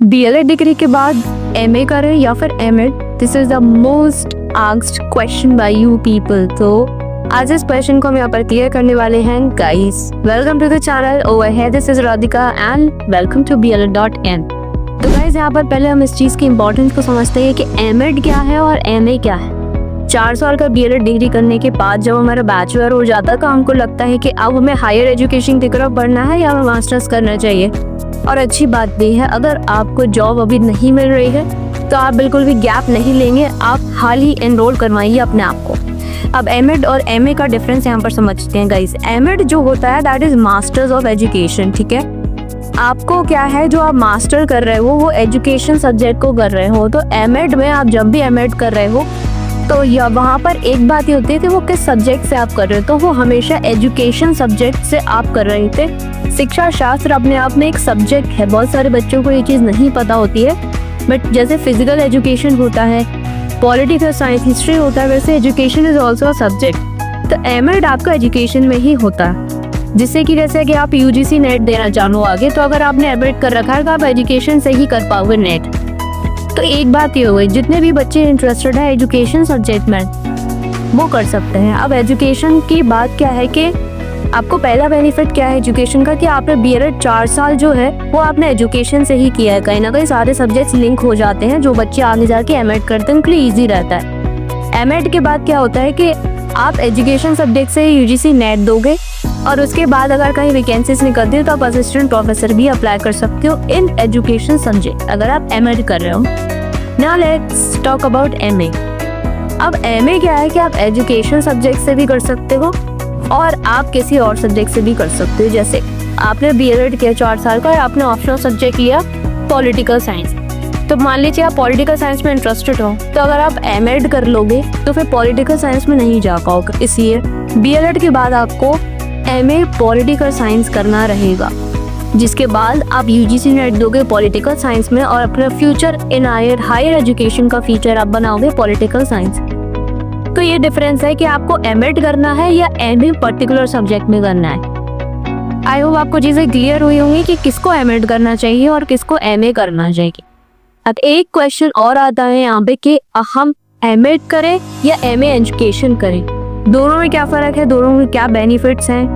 B.El.Ed degree के बाद MA करें या फिर MEd, this is the most asked question by you people. तो आज इस क्वेश्चन को हम यहाँ पर क्लियर करने वाले हैं guys. Welcome to the channel over here, this is Radhika and welcome to BLED.in। तो गाइस यहाँ पर पहले हम इस चीज़ की इम्पोर्टेंस को समझते हैं कि एमएड क्या है और एमए क्या है। 4 साल का बीएलएड डिग्री करने के बाद जब हमारा बैचलर हो जाता है तो हमको लगता है कि अब हमें हायर एजुकेशन की तरफ बढ़ना है या हमें मास्टर्स करना चाहिए। और अच्छी बात भी है, अगर आपको जॉब अभी नहीं मिल रही है तो आप बिल्कुल भी गैप नहीं लेंगे, आप हाल ही एनरोल करवाइए अपने आप को। अब एमएड और एमए का डिफरेंस यहाँ पर समझते हैं गाइस। एमएड जो होता है that is masters of education, ठीक है। आपको क्या है, जो आप मास्टर कर रहे हो वो एजुकेशन सब्जेक्ट को कर रहे हो। तो एमएड में आप जब भी एमएड कर रहे हो तो वहाँ पर एक बात ये होती है कि वो किस सब्जेक्ट से आप कर रहे हो। तो वो हमेशा एजुकेशन सब्जेक्ट से आप कर रहे थे। शिक्षा शास्त्र अपने आप में एक सब्जेक्ट है, बहुत सारे बच्चों को ये चीज़ नहीं पता होती है, बट जैसे फिजिकल एजुकेशन होता है, पॉलिटिकल साइंस, हिस्ट्री होता है, वैसे education is also a subject. तो एमएड आपका एजुकेशन में ही होता है, जिससे कि जैसे कि आप यूजीसी नेट देना चाहो आगे, तो अगर आपने एमएड कर रखा है तो आप एजुकेशन से ही कर पाओगे नेट। तो एक बात ये हो गई, जितने भी बच्चे इंटरेस्टेड है एजुकेशन सब्जेक्ट में वो कर सकते हैं। अब एजुकेशन की बात क्या है कि आपको पहला बेनिफिट क्या है एजुकेशन का, कि आपने बीएलएड 4 साल जो है वो आपने एजुकेशन से ही किया है। कहीं ना कहीं सारे सब्जेक्ट्स लिंक हो जाते हैं, जो बच्चे आगे जाके एमएड करते हैं उनके लिए ईजी रहता है। एमएड के बाद क्या होता है कि आप एजुकेशन सब्जेक्ट से यूजीसी नेट दोगे और उसके बाद अगर कहीं वैकेंसीज निकलती है तो आप असिस्टेंट प्रोफेसर भी अप्लाई कर सकते हो इन एजुकेशन सब्जेक्ट, अगर आप एमएड कर रहे हो। Now let's talk about MA. अब एमए क्या है कि आप एजुकेशन सब्जेक्ट से भी कर सकते हो और आप किसी और सब्जेक्ट से भी कर सकते हो। जैसे आपने बीएलएड किया 4 साल का और आपने ऑप्शनल सब्जेक्ट लिया पॉलिटिकल साइंस, तो मान लीजिए आप पॉलिटिकल साइंस में इंटरेस्टेड हो, तो अगर आप एमएड कर लोगे तो फिर पॉलिटिकल साइंस में नहीं जा पाओगे। इसलिए बीएलएड के बाद आपको एमए पॉलिटिकल साइंस करना रहेगा, जिसके बाद आप यूजीसी नेट दोगे पॉलिटिकल साइंस में और अपना फ्यूचर इन हायर एजुकेशन का फ्यूचर आप बनाओगे पॉलिटिकल साइंस। तो ये डिफरेंस है कि आपको एमएड करना है या एमए पर्टिकुलर सब्जेक्ट में करना है। आई होप आपको चीज़ें क्लियर हुई होंगी कि किसको एमएड करना चाहिए और किसको एमए करना चाहिए। अब एक क्वेश्चन और आता है यहाँ पे कि हम एमएड करें या एमए एजुकेशन करें, दोनों में क्या फ़र्क है, दोनों में क्या बेनिफिट्स हैं,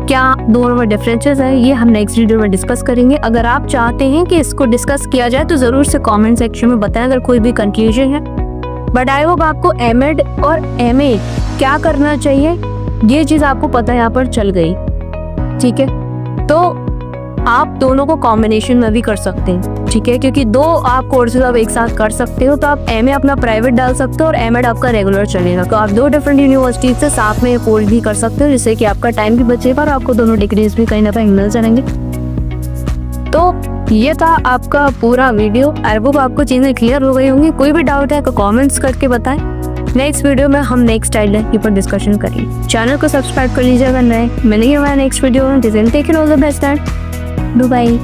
क्या दोनों में डिफरेंसेस है, ये हम नेक्स्ट वीडियो में डिस्कस करेंगे। अगर आप चाहते हैं कि इसको डिस्कस किया जाए तो ज़रूर से कमेंट सेक्शन में बताएं अगर कोई भी कंफ्यूजन है। बट आई होप आपको एमएड और एमए क्या करना चाहिए ये चीज़ आपको पता यहाँ पर चल गई, ठीक है। तो आप दोनों को कॉम्बिनेशन में भी कर सकते हैं, ठीक है, क्योंकि 2 आप कोर्सेज आप एक साथ कर सकते हो। तो आप एमए अपना प्राइवेट डाल सकते हो और एमएड आपका रेगुलर चलेगा। तो आप 2 डिफरेंट यूनिवर्सिटीज से साथ में कोर्स भी कर सकते हो, जिससे कि आपका टाइम भी बचेगा और आपको दोनों डिग्रीज भी कहीं ना कहीं मिल जाएंगे। तो ये था आपका पूरा वीडियो। आई होप आपको चीज़ें क्लियर हो गई होंगी। कोई भी डाउट है तो कमेंट्स करके बताएं। नेक्स्ट वीडियो में हम नेक्स्ट आइडिया पर डिस्कशन करेंगे। चैनल को सब्सक्राइब कर लीजिएगा नए। मिलेंगे हमारे नेक्स्ट वीडियो में। Take care, all the best and bye.